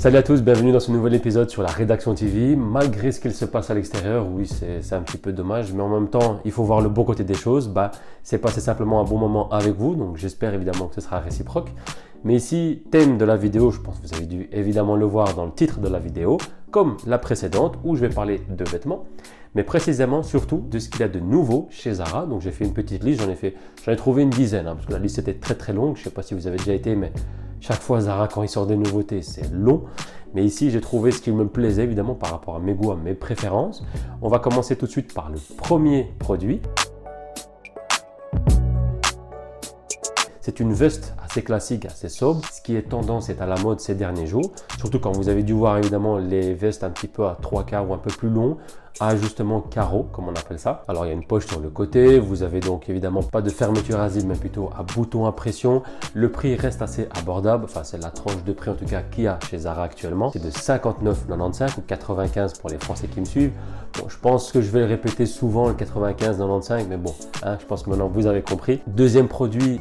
Salut à tous, bienvenue dans ce nouvel épisode sur la rédaction TV. Malgré ce qu'il se passe à l'extérieur, oui c'est un petit peu dommage, mais en même temps il faut voir le bon côté des choses. C'est passé simplement un bon moment avec vous, donc j'espère évidemment que ce sera réciproque. Mais ici, thème de la vidéo, je pense que vous avez dû évidemment le voir dans le titre de la vidéo, comme la précédente où je vais parler de vêtements, mais précisément surtout de ce qu'il y a de nouveau chez Zara. Donc j'ai fait une petite liste, j'en ai trouvé une dizaine, parce que la liste était très longue. Je ne sais pas si vous avez déjà été, mais chaque fois Zara quand il sort des nouveautés c'est long. Mais ici j'ai trouvé ce qui me plaisait évidemment par rapport à mes goûts, à mes préférences. On va commencer tout de suite par le premier produit. C'est une veste assez classique, assez sobre. Ce qui est tendance est à la mode ces derniers jours. Surtout quand vous avez dû voir évidemment les vestes un petit peu à 3/4 ou un peu plus long, à ajustement carreau comme on appelle ça. Alors il y a une poche sur le côté. Vous avez donc évidemment pas de fermeture à zip mais plutôt à bouton à pression. Le prix reste assez abordable. Enfin c'est la tranche de prix en tout cas qu'il y a chez Zara actuellement. C'est de 59,95 ou 95 pour les Français qui me suivent. Bon, je pense que je vais le répéter souvent le 95,95 mais bon, je pense que maintenant vous avez compris. Deuxième produit.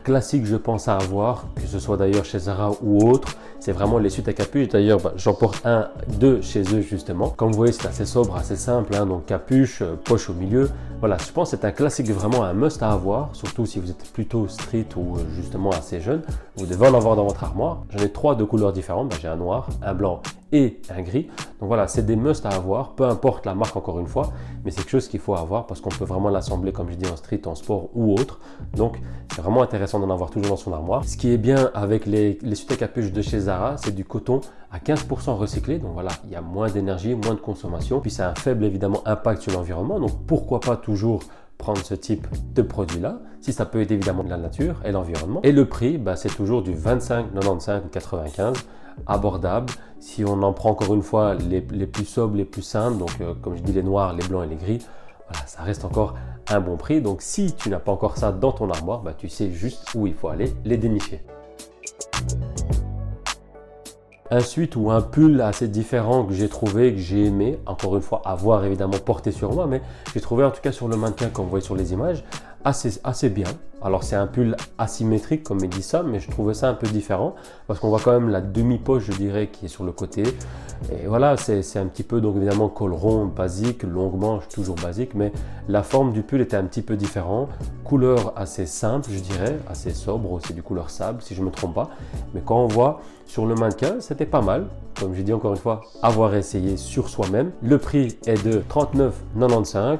Classique je pense à avoir, que ce soit d'ailleurs chez Zara ou autre, c'est vraiment les suites à capuche. D'ailleurs j'en porte deux chez eux justement. Comme vous voyez c'est assez sobre, assez simple, donc capuche, poche au milieu. Voilà, je pense que c'est un classique, vraiment un must à avoir, surtout si vous êtes plutôt street ou justement assez jeune. Vous devez en avoir dans votre armoire. J'en ai trois de couleurs différentes, j'ai un noir, un blanc et un gris. Donc voilà, c'est des must à avoir, peu importe la marque encore une fois, mais c'est quelque chose qu'il faut avoir parce qu'on peut vraiment l'assembler comme je dis en street, en sport ou autre. Donc c'est vraiment intéressant d'en avoir toujours dans son armoire. Ce qui est bien avec les suites à capuche de chez Zara, c'est du coton à 15% recyclé. Donc voilà, il y a moins d'énergie, moins de consommation. Puis c'est un faible évidemment impact sur l'environnement. Donc pourquoi pas toujours prendre ce type de produit là, si ça peut aider évidemment la nature et l'environnement. Et le prix, c'est toujours du 25,95 ou 95, abordable. Si on en prend encore une fois les plus sobres, les plus simples, donc comme je dis les noirs, les blancs et les gris, voilà, ça reste encore un bon prix. Donc si tu n'as pas encore ça dans ton armoire, tu sais juste où il faut aller les dénicher. Un sweat ou un pull assez différent que j'ai trouvé, que j'ai aimé, encore une fois à voir évidemment porté sur moi, mais j'ai trouvé en tout cas sur le mannequin comme vous voyez sur les images, assez bien. Alors c'est un pull asymétrique comme il dit ça, mais je trouvais ça un peu différent parce qu'on voit quand même la demi-poche je dirais qui est sur le côté. Et voilà, c'est un petit peu donc évidemment col rond basique, longue manche toujours basique, mais la forme du pull était un petit peu différent. Couleur assez simple je dirais, assez sobre, c'est du couleur sable si je ne me trompe pas. Mais quand on voit sur le mannequin, c'était pas mal. Comme j'ai dit encore une fois, avoir essayé sur soi-même. Le prix est de 39,95 €.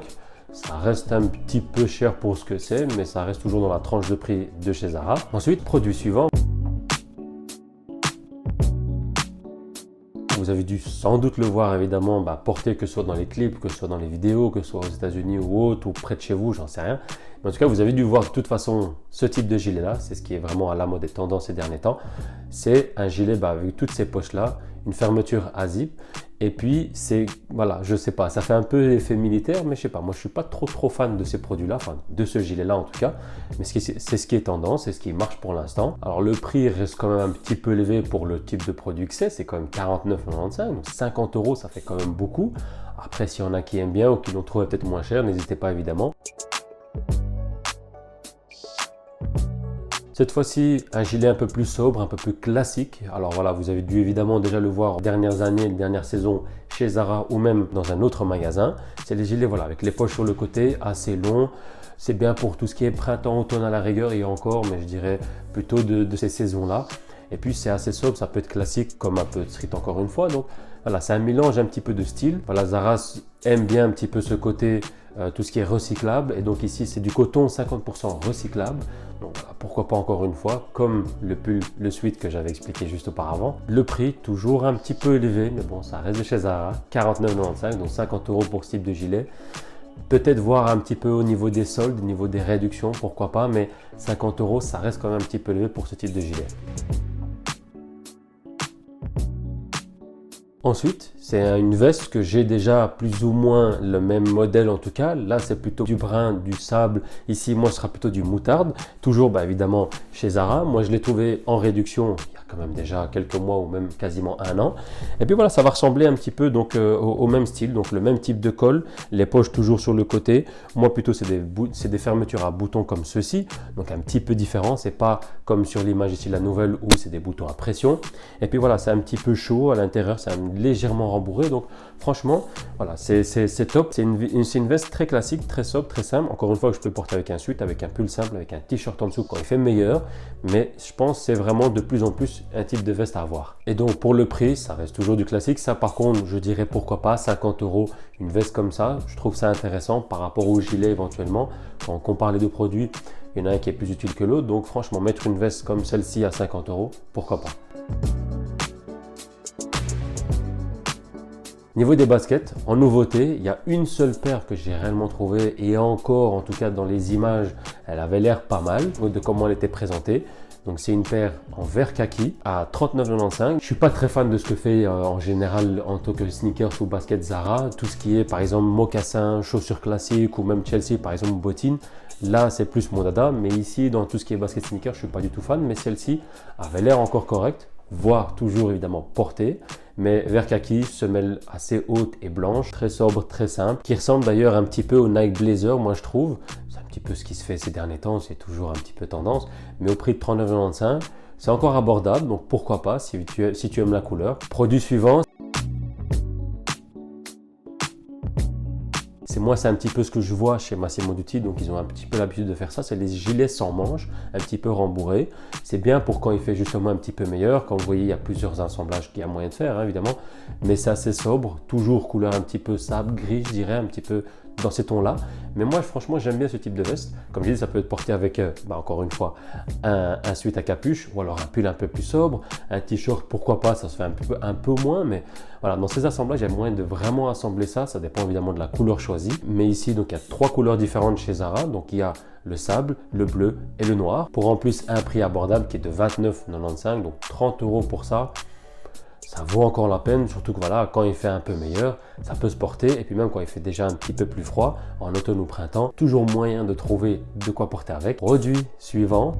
Ça reste un petit peu cher pour ce que c'est, mais ça reste toujours dans la tranche de prix de chez Zara. Ensuite, produit suivant. Vous avez dû sans doute le voir évidemment porté que ce soit dans les clips, que ce soit dans les vidéos, que ce soit aux États-Unis ou autre, ou près de chez vous, j'en sais rien. Mais en tout cas, vous avez dû voir de toute façon ce type de gilet là, c'est ce qui est vraiment à la mode et tendance ces derniers temps. C'est un gilet avec toutes ces poches là, une fermeture à zip. Et puis c'est, voilà, je sais pas, ça fait un peu effet militaire, mais je sais pas, moi je suis pas trop fan de ces produits là, enfin de ce gilet là en tout cas, mais c'est ce qui est tendance, c'est ce qui marche pour l'instant. Alors le prix reste quand même un petit peu élevé pour le type de produit que c'est quand même 49,95 €, donc 50 € ça fait quand même beaucoup. Après s'il y en a qui aiment bien ou qui l'ont trouvé peut-être moins cher, n'hésitez pas évidemment. Cette fois-ci, un gilet un peu plus sobre, un peu plus classique. Alors voilà, vous avez dû évidemment déjà le voir en dernières années, les dernières saisons chez Zara ou même dans un autre magasin. C'est les gilets voilà, avec les poches sur le côté, assez longs. C'est bien pour tout ce qui est printemps, automne à la rigueur et encore, mais je dirais plutôt de ces saisons-là. Et puis c'est assez sobre, ça peut être classique comme un peu de street encore une fois. Donc voilà, c'est un mélange un petit peu de style. Voilà, Zara aime bien un petit peu ce côté, tout ce qui est recyclable. Et donc ici, c'est du coton 50% recyclable. Donc voilà, pourquoi pas encore une fois, comme le pull, le sweat que j'avais expliqué juste auparavant. Le prix, toujours un petit peu élevé, mais bon, ça reste de chez Zara. 49,95 €, donc 50 € pour ce type de gilet. Peut-être voir un petit peu au niveau des soldes, au niveau des réductions, pourquoi pas, mais 50 €, ça reste quand même un petit peu élevé pour ce type de gilet. Ensuite, c'est une veste que j'ai déjà plus ou moins le même modèle en tout cas. Là, c'est plutôt du brun, du sable. Ici, moi, ce sera plutôt du moutarde. Toujours, évidemment, chez Zara. Moi, je l'ai trouvé en réduction il y a quand même déjà quelques mois ou même quasiment un an. Et puis voilà, ça va ressembler un petit peu donc au même style. Donc le même type de col, les poches toujours sur le côté. Moi, plutôt, c'est des fermetures à boutons comme ceci. Donc un petit peu différent. C'est pas comme sur l'image ici, la nouvelle, où c'est des boutons à pression. Et puis voilà, c'est un petit peu chaud à l'intérieur. C'est légèrement rembourré, donc franchement voilà, c'est top. C'est une veste très classique, très sobre, très simple. Encore une fois, que je peux porter avec un sweat, avec un pull simple, avec un t-shirt en dessous quand il fait meilleur, mais je pense que c'est vraiment de plus en plus un type de veste à avoir. Et donc pour le prix, ça reste toujours du classique. Ça par contre, je dirais pourquoi pas 50 €, une veste comme ça. Je trouve ça intéressant par rapport au gilet éventuellement. Quand on compare les deux produits, il y en a un qui est plus utile que l'autre, donc franchement mettre une veste comme celle-ci à 50 €, pourquoi pas. Niveau des baskets, en nouveauté, il y a une seule paire que j'ai réellement trouvée, et encore, en tout cas dans les images, elle avait l'air pas mal de comment elle était présentée. Donc c'est une paire en vert kaki à 39,95 €. Je suis pas très fan de ce que fait en général en tant que sneakers ou basket Zara. Tout ce qui est par exemple mocassin, chaussures classiques ou même Chelsea par exemple bottines. Là c'est plus mon dada, mais ici dans tout ce qui est basket sneakers, je suis pas du tout fan. Mais celle-ci avait l'air encore correcte, voire toujours évidemment portée. Mais vert kaki, semelle assez haute et blanche, très sobre, très simple, qui ressemble d'ailleurs un petit peu au Nike Blazer, moi je trouve. C'est un petit peu ce qui se fait ces derniers temps, c'est toujours un petit peu tendance, mais au prix de 39,95 €, c'est encore abordable, donc pourquoi pas si tu aimes la couleur. Produit suivant. C'est un petit peu ce que je vois chez Massimo Dutti, donc ils ont un petit peu l'habitude de faire ça, c'est les gilets sans manches, un petit peu rembourrés. C'est bien pour quand il fait justement un petit peu meilleur. Comme vous voyez, il y a plusieurs assemblages qu'il y a moyen de faire, hein, évidemment, mais c'est assez sobre, toujours couleur un petit peu sable, gris, je dirais, un petit peu dans ces tons-là. Mais moi, franchement, j'aime bien ce type de veste. Comme je dis, ça peut être porté avec, encore une fois, un sweat à capuche ou alors un pull un peu plus sobre, un t-shirt, pourquoi pas, ça se fait un peu moins, mais voilà, dans ces assemblages, il y a moyen de vraiment assembler ça. Ça dépend évidemment de la couleur choisie. Mais ici, donc, il y a 3 couleurs différentes chez Zara. Donc, il y a le sable, le bleu et le noir. Pour en plus un prix abordable qui est de 29,95 €, donc 30 € pour ça. Ça vaut encore la peine, surtout que voilà, quand il fait un peu meilleur, ça peut se porter. Et puis même quand il fait déjà un petit peu plus froid, en automne ou printemps, toujours moyen de trouver de quoi porter avec. Produit suivant.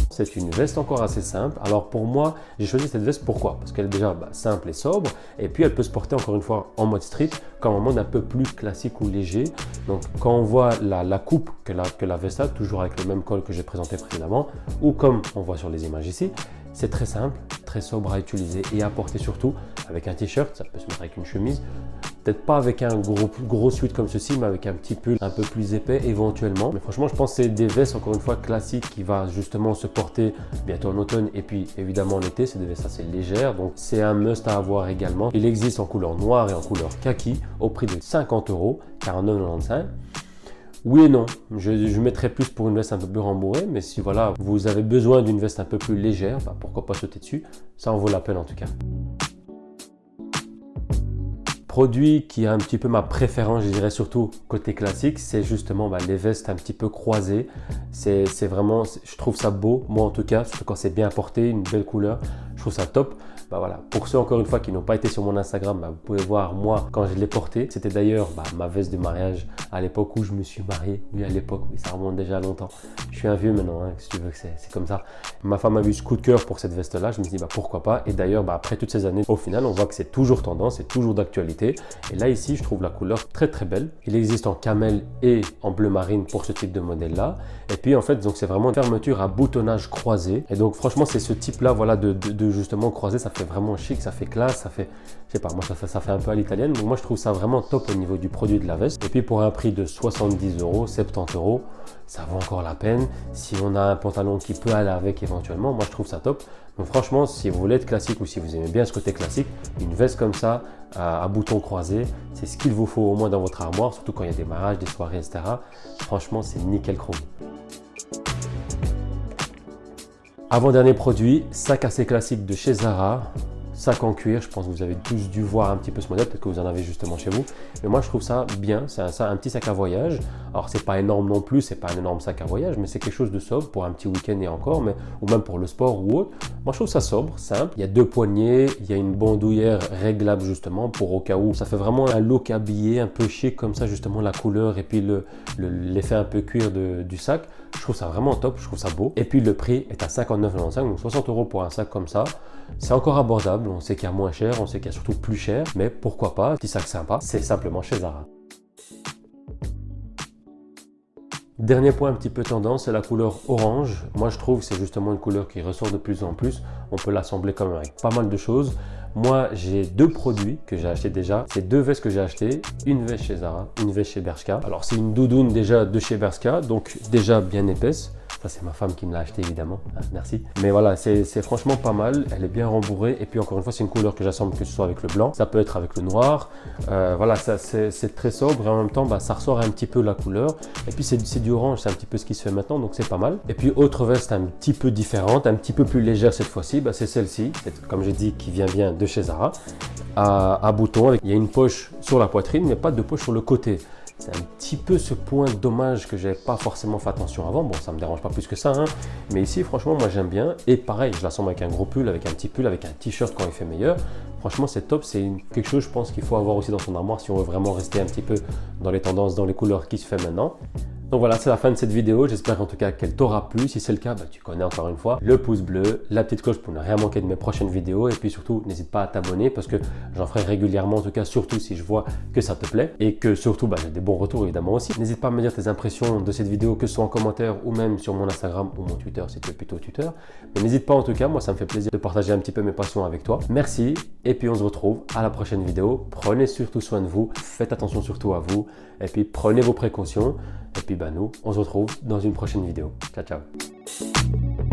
C'est une veste encore assez simple. Alors pour moi, j'ai choisi cette veste pourquoi? Parce qu'elle est déjà simple et sobre, et puis elle peut se porter encore une fois en mode street, comme en mode un peu plus classique ou léger. Donc quand on voit la coupe que la veste a, toujours avec le même col que j'ai présenté précédemment, ou comme on voit sur les images ici, c'est très simple, très sobre à utiliser et à porter surtout avec un t-shirt. Ça peut se mettre avec une chemise, peut-être pas avec un gros sweat comme ceci, mais avec un petit pull un peu plus épais éventuellement. Mais franchement, je pense que c'est des vestes encore une fois classiques qui va justement se porter bientôt en automne et puis évidemment en été. C'est des vestes assez légères, donc c'est un must à avoir également. Il existe en couleur noire et en couleur kaki au prix de 50 €, 49,95 €. Oui et non, je mettrais plus pour une veste un peu plus rembourrée, mais si voilà, vous avez besoin d'une veste un peu plus légère, pourquoi pas sauter dessus, ça en vaut la peine en tout cas. Produit qui a un petit peu ma préférence, je dirais surtout côté classique, c'est justement les vestes un petit peu croisées. C'est vraiment, je trouve ça beau, moi en tout cas, surtout quand c'est bien porté, une belle couleur, je trouve ça top. Voilà. Pour ceux encore une fois qui n'ont pas été sur mon Instagram, vous pouvez voir moi quand je l'ai porté. C'était d'ailleurs ma veste de mariage à l'époque où je me suis marié. Oui, à l'époque, oui, ça remonte déjà longtemps. Je suis un vieux maintenant, hein, si tu veux que c'est comme ça. Ma femme a vu ce coup de cœur pour cette veste-là. Je me suis dit pourquoi pas. Et d'ailleurs, après toutes ces années, au final, on voit que c'est toujours tendance, c'est toujours d'actualité. Et là ici, je trouve la couleur très très belle. Il existe en camel et en bleu marine pour ce type de modèle-là. Et puis en fait, donc c'est vraiment une fermeture à boutonnage croisé. Et donc franchement, c'est ce type-là, voilà, de justement croisé. Ça fait vraiment chic, ça fait classe, ça fait, je sais pas, moi ça fait un peu à l'italienne. Donc moi je trouve ça vraiment top au niveau du produit de la veste. Et puis pour un prix de 70 €, 70 €, ça vaut encore la peine. Si on a un pantalon qui peut aller avec éventuellement, moi je trouve ça top. Donc franchement, si vous voulez être classique ou si vous aimez bien ce côté classique, une veste comme ça, à boutons croisés, c'est ce qu'il vous faut au moins dans votre armoire, surtout quand il y a des mariages, des soirées, etc. Franchement, c'est nickel chrome. Avant-dernier produit, sac assez classique de chez Zara. sac en cuir. Je pense que vous avez tous dû voir un petit peu ce modèle, peut-être que vous en avez justement chez vous. Mais moi, je trouve ça bien. C'est un petit sac à voyage. Alors, c'est pas énorme non plus, c'est pas un énorme sac à voyage, mais c'est quelque chose de sobre pour un petit week-end et encore, ou même pour le sport ou autre. Moi, je trouve ça sobre, simple. Il y a 2 poignées, il y a une bandoulière réglable justement pour au cas où. Ça fait vraiment un look habillé, un peu chic comme ça, justement la couleur et puis l'effet un peu cuir du sac. Je trouve ça vraiment top, je trouve ça beau. Et puis le prix est à 59,95 €, donc 60 € pour un sac comme ça. C'est encore abordable, on sait qu'il y a moins cher, on sait qu'il y a surtout plus cher, mais pourquoi pas, petit sac sympa, c'est simplement chez Zara. Dernier point un petit peu tendance, c'est la couleur orange. Moi je trouve que c'est justement une couleur qui ressort de plus en plus. On peut l'assembler quand même avec pas mal de choses. Moi j'ai 2 produits que j'ai achetés déjà. C'est 2 vestes que j'ai achetées. Une veste chez Zara, une veste chez Bershka. Alors c'est une doudoune déjà de chez Bershka, donc déjà bien épaisse. Ça c'est ma femme qui me l'a acheté évidemment, merci. Mais voilà, c'est franchement pas mal, elle est bien rembourrée. Et puis encore une fois, c'est une couleur que j'assemble que ce soit avec le blanc. Ça peut être avec le noir. Voilà, c'est très sobre et en même temps, ça ressort un petit peu la couleur. Et puis c'est du orange, c'est un petit peu ce qui se fait maintenant, donc c'est pas mal. Et puis autre veste un petit peu différente, un petit peu plus légère cette fois-ci, c'est celle-ci. Comme j'ai dit, qui vient bien de chez Zara. À boutons, il y a une poche sur la poitrine, mais pas de poche sur le côté. C'est un petit peu ce point dommage que j'avais pas forcément fait attention avant. Bon, ça me dérange pas plus que ça, hein. Mais ici, franchement, moi j'aime bien. Et pareil, je l'assemble avec un gros pull, avec un petit pull, avec un t-shirt quand il fait meilleur. Franchement, c'est top. C'est quelque chose, je pense, qu'il faut avoir aussi dans son armoire si on veut vraiment rester un petit peu dans les tendances, dans les couleurs qui se fait maintenant. Donc voilà, c'est la fin de cette vidéo. J'espère en tout cas qu'elle t'aura plu. Si c'est le cas, tu connais encore une fois le pouce bleu, la petite cloche pour ne rien manquer de mes prochaines vidéos. Et puis surtout, n'hésite pas à t'abonner parce que j'en ferai régulièrement, en tout cas surtout si je vois que ça te plaît et que surtout j'ai des bons retours évidemment aussi. N'hésite pas à me dire tes impressions de cette vidéo, que ce soit en commentaire ou même sur mon Instagram ou mon Twitter si tu es plutôt Twitter. Mais n'hésite pas en tout cas, moi ça me fait plaisir de partager un petit peu mes passions avec toi. Merci et puis on se retrouve à la prochaine vidéo. Prenez surtout soin de vous, faites attention surtout à vous et puis prenez vos précautions. Et puis nous, on se retrouve dans une prochaine vidéo. Ciao, ciao.